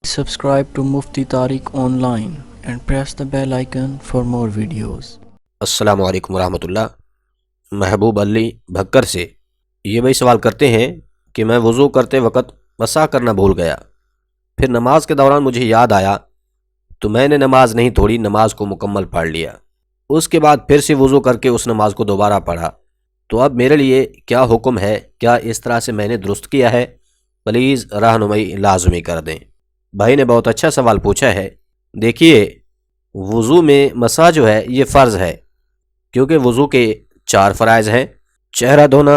Subscribe to Mufti Tariq Online and press the bell icon for more videos. السلام علیکم ورحمۃ اللہ۔ محبوب علی بھکر سے یہ بھائی سوال کرتے ہیں کہ میں وضو کرتے وقت مسح کرنا بھول گیا، پھر نماز کے دوران مجھے یاد آیا تو میں نے نماز نہیں توڑی، نماز کو مکمل پڑھ لیا، اس کے بعد پھر سے وضو کر کے اس نماز کو دوبارہ پڑھا، تو اب میرے لیے کیا حکم ہے؟ کیا اس طرح سے میں نے درست کیا ہے؟ پلیز رہنمائی لازمی کر دیں۔ بھائی نے بہت اچھا سوال پوچھا ہے۔ دیکھیے، وضو میں مسح جو ہے یہ فرض ہے، کیونکہ وضو کے 4 فرائض ہیں: چہرہ دھونا،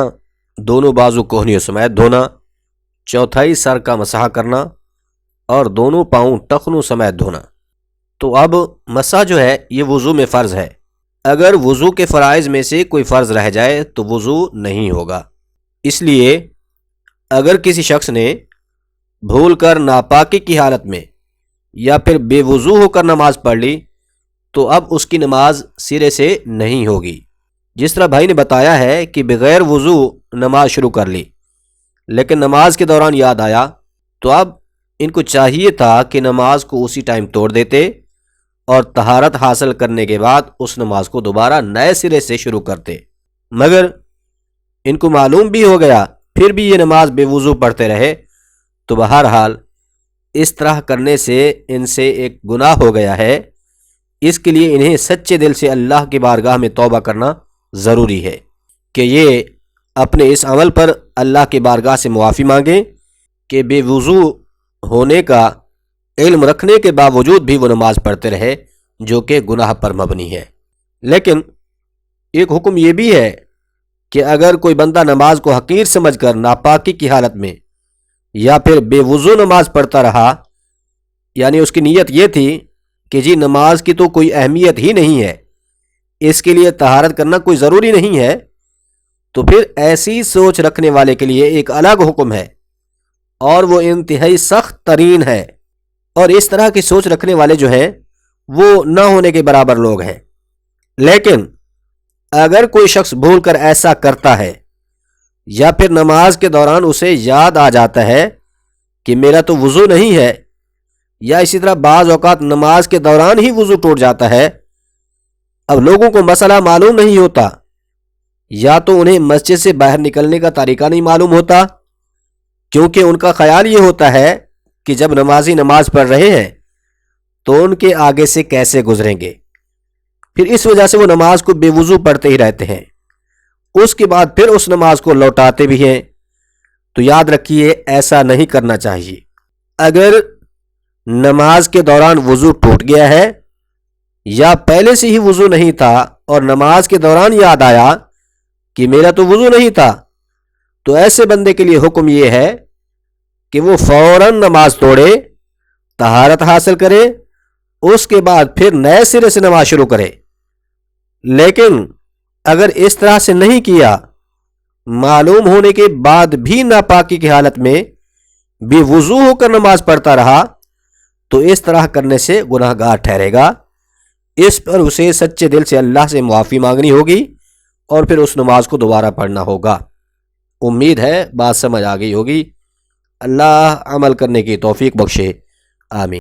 دونوں بازو کوہنیوں سمیت دھونا، چوتھائی سر کا مسح کرنا، اور دونوں پاؤں ٹخنوں سمیت دھونا۔ تو اب مسح جو ہے یہ وضو میں فرض ہے۔ اگر وضو کے فرائض میں سے کوئی فرض رہ جائے تو وضو نہیں ہوگا۔ اس لیے اگر کسی شخص نے بھول کر ناپاکی کی حالت میں یا پھر بے وضو ہو کر نماز پڑھ لی تو اب اس کی نماز سرے سے نہیں ہوگی۔ جس طرح بھائی نے بتایا ہے کہ بغیر وضو نماز شروع کر لی، لیکن نماز کے دوران یاد آیا، تو اب ان کو چاہیے تھا کہ نماز کو اسی ٹائم توڑ دیتے اور طہارت حاصل کرنے کے بعد اس نماز کو دوبارہ نئے سرے سے شروع کرتے، مگر ان کو معلوم بھی ہو گیا پھر بھی یہ نماز بے وضو پڑھتے رہے، تو بہرحال اس طرح کرنے سے ان سے ایک گناہ ہو گیا ہے۔ اس کے لیے انہیں سچے دل سے اللہ کی بارگاہ میں توبہ کرنا ضروری ہے کہ یہ اپنے اس عمل پر اللہ کی بارگاہ سے معافی مانگیں کہ بے وضو ہونے کا علم رکھنے کے باوجود بھی وہ نماز پڑھتے رہے، جو کہ گناہ پر مبنی ہے۔ لیکن ایک حکم یہ بھی ہے کہ اگر کوئی بندہ نماز کو حقیر سمجھ کر ناپاکی کی حالت میں یا پھر بے وضو نماز پڑھتا رہا، یعنی اس کی نیت یہ تھی کہ جی نماز کی تو کوئی اہمیت ہی نہیں ہے، اس کے لیے طہارت کرنا کوئی ضروری نہیں ہے، تو پھر ایسی سوچ رکھنے والے کے لیے ایک الگ حکم ہے اور وہ انتہائی سخت ترین ہے، اور اس طرح کی سوچ رکھنے والے جو ہیں وہ نہ ہونے کے برابر لوگ ہیں۔ لیکن اگر کوئی شخص بھول کر ایسا کرتا ہے یا پھر نماز کے دوران اسے یاد آ جاتا ہے کہ میرا تو وضو نہیں ہے، یا اسی طرح بعض اوقات نماز کے دوران ہی وضو ٹوٹ جاتا ہے، اب لوگوں کو مسئلہ معلوم نہیں ہوتا، یا تو انہیں مسجد سے باہر نکلنے کا طریقہ نہیں معلوم ہوتا، کیونکہ ان کا خیال یہ ہوتا ہے کہ جب نمازی نماز پڑھ رہے ہیں تو ان کے آگے سے کیسے گزریں گے، پھر اس وجہ سے وہ نماز کو بے وضو پڑھتے ہی رہتے ہیں، اس کے بعد پھر اس نماز کو لوٹاتے بھی ہیں۔ تو یاد رکھیے ایسا نہیں کرنا چاہیے۔ اگر نماز کے دوران وضو ٹوٹ گیا ہے یا پہلے سے ہی وضو نہیں تھا اور نماز کے دوران یاد آیا کہ میرا تو وضو نہیں تھا، تو ایسے بندے کے لیے حکم یہ ہے کہ وہ فوراً نماز توڑے، طہارت حاصل کرے، اس کے بعد پھر نئے سرے سے نماز شروع کرے۔ لیکن اگر اس طرح سے نہیں کیا، معلوم ہونے کے بعد بھی ناپاکی کی حالت میں بے وضو ہو کر نماز پڑھتا رہا، تو اس طرح کرنے سے گناہ گار ٹھہرے گا۔ اس پر اسے سچے دل سے اللہ سے معافی مانگنی ہوگی اور پھر اس نماز کو دوبارہ پڑھنا ہوگا۔ امید ہے بات سمجھ آ گئی ہوگی۔ اللہ عمل کرنے کی توفیق بخشے، آمین۔